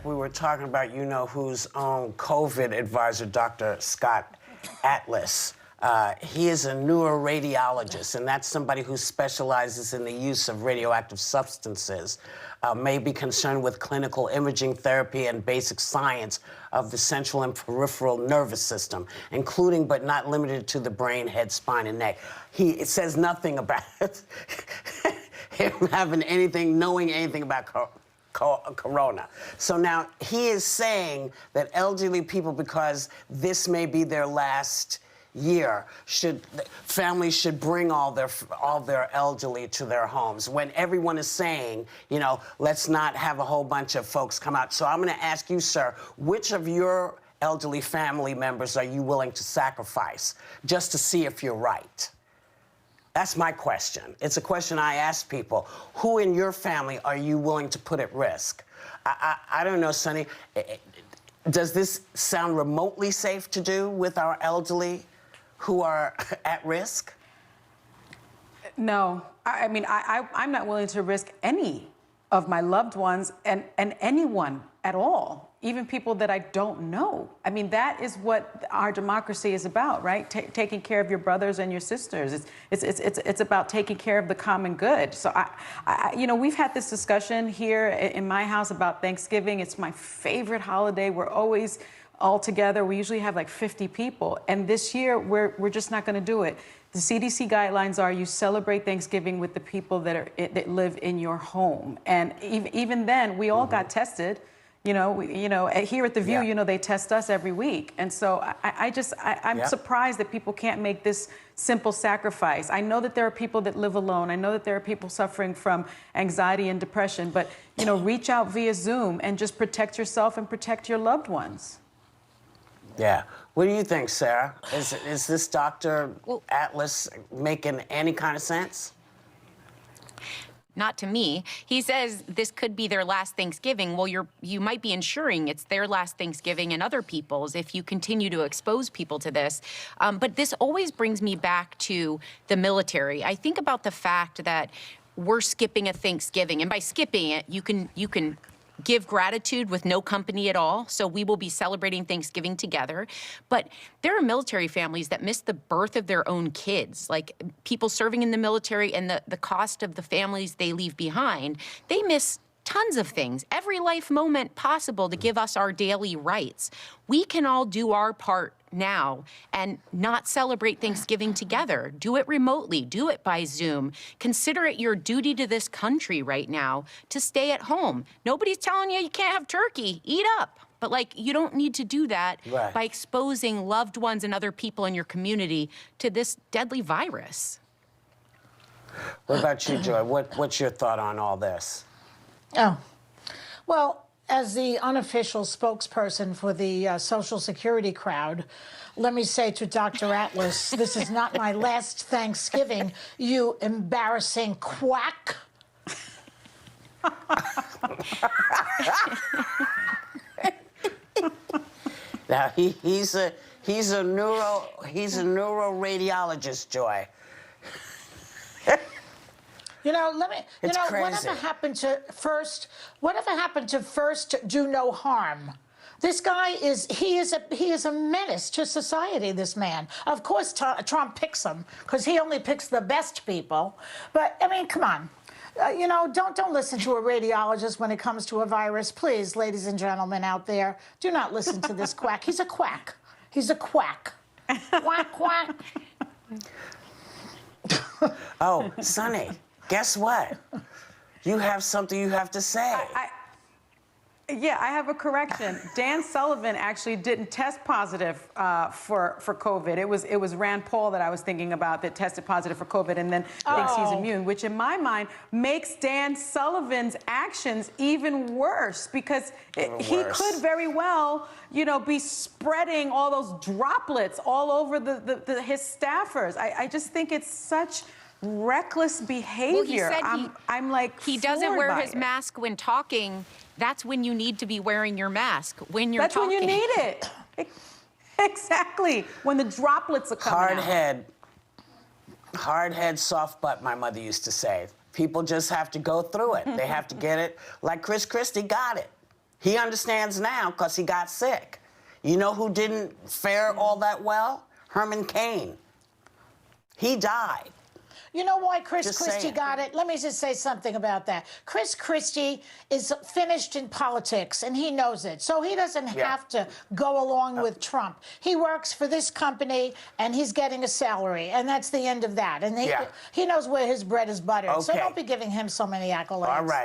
we were talking about you-know-who's own COVID advisor, Dr. Scott Atlas. He is a neuroradiologist, and that's somebody who specializes in the use of radioactive substances, may be concerned with clinical imaging therapy and basic science of the central and peripheral nervous system, including but not limited to the brain, head, spine, and neck. It says nothing about him having anything, knowing anything about corona. So now he is saying that elderly people, because this may be their last year, families should bring all their elderly to their homes, when everyone is saying, let's not have a whole bunch of folks come out. So I'm going to ask you, sir, which of your elderly family members are you willing to sacrifice just to see if you're right? That's my question. It's a question I ask people. Who in your family are you willing to put at risk? I don't know, Sonny. Does this sound remotely safe to do with our elderly who are at risk? No. I mean, I'm not willing to risk any of my loved ones and anyone at all, even people that I don't know. I mean, that is what our democracy is about, right? Taking care of your brothers and your sisters. It's about taking care of the common good. So, we've had this discussion here in my house about Thanksgiving. It's my favorite holiday. We're always all together. We usually have like 50 people. And this year, we're just not going to do it. The CDC guidelines are you celebrate Thanksgiving with the people that live in your home. And even then, we all got tested. Here at The View, they test us every week. And so I'm surprised that people can't make this simple sacrifice. I know that there are people that live alone. I know that there are people suffering from anxiety and depression. But, reach out via Zoom and just protect yourself and protect your loved ones. Yeah. What do you think, Sarah? Is this Dr. Atlas making any kind of sense? Not to me. He says this could be their last Thanksgiving. Well, you might be ensuring it's their last Thanksgiving and other people's if you continue to expose people to this. But this always brings me back to the military. I think about the fact that we're skipping a Thanksgiving, and by skipping it, you can give gratitude with no company at all. So we will be celebrating Thanksgiving together. But there are military families that miss the birth of their own kids, like people serving in the military and the cost of the families they leave behind. They miss tons of things, every life moment possible to give us our daily rights. We can all do our part now and not celebrate Thanksgiving together. Do it remotely, do it by Zoom. Consider it your duty to this country right now to stay at home. Nobody's telling you can't have turkey, eat up. But you don't need to do that by exposing loved ones and other people in your community to this deadly virus. What about you, Joy? What's your thought on all this? Oh, well, as the unofficial spokesperson for the Social Security crowd, let me say to Dr. Atlas, this is not my last Thanksgiving, you embarrassing quack. Now he's a neuroradiologist, Joy. Whatever happened to first do no harm? This guy is a menace to society, this man. Of course, Trump picks him because he only picks the best people. But, I mean, come on. Don't listen to a radiologist when it comes to a virus. Please, ladies and gentlemen out there, do not listen to this quack. He's a quack. He's a quack. Quack, quack. Oh, Sonny. Guess what? You have something you have to say. Yeah, I have a correction. Dan Sullivan actually didn't test positive for COVID. It was Rand Paul that I was thinking about that tested positive for COVID and then thinks he's immune, which in my mind makes Dan Sullivan's actions even worse because he could very well, be spreading all those droplets all over his staffers. I just think it's such reckless behavior. Well, he said he doesn't wear his mask when talking. That's when you need to be wearing your mask, when you're talking. That's when you need it. Exactly. When the droplets are coming out. Hard head, soft butt, my mother used to say. People just have to go through it. They have to get it like Chris Christie got it. He understands now because he got sick. You know who didn't fare all that well? Herman Cain. He died. You know why Chris Just Christie saying. got it? Let me just say something about that. Chris Christie is finished in politics, and he knows it. So he doesn't have to go along with Trump. He works for this company, and he's getting a salary, and that's the end of that. And he knows where his bread is buttered. So Okay. don't be giving him so many accolades. All right.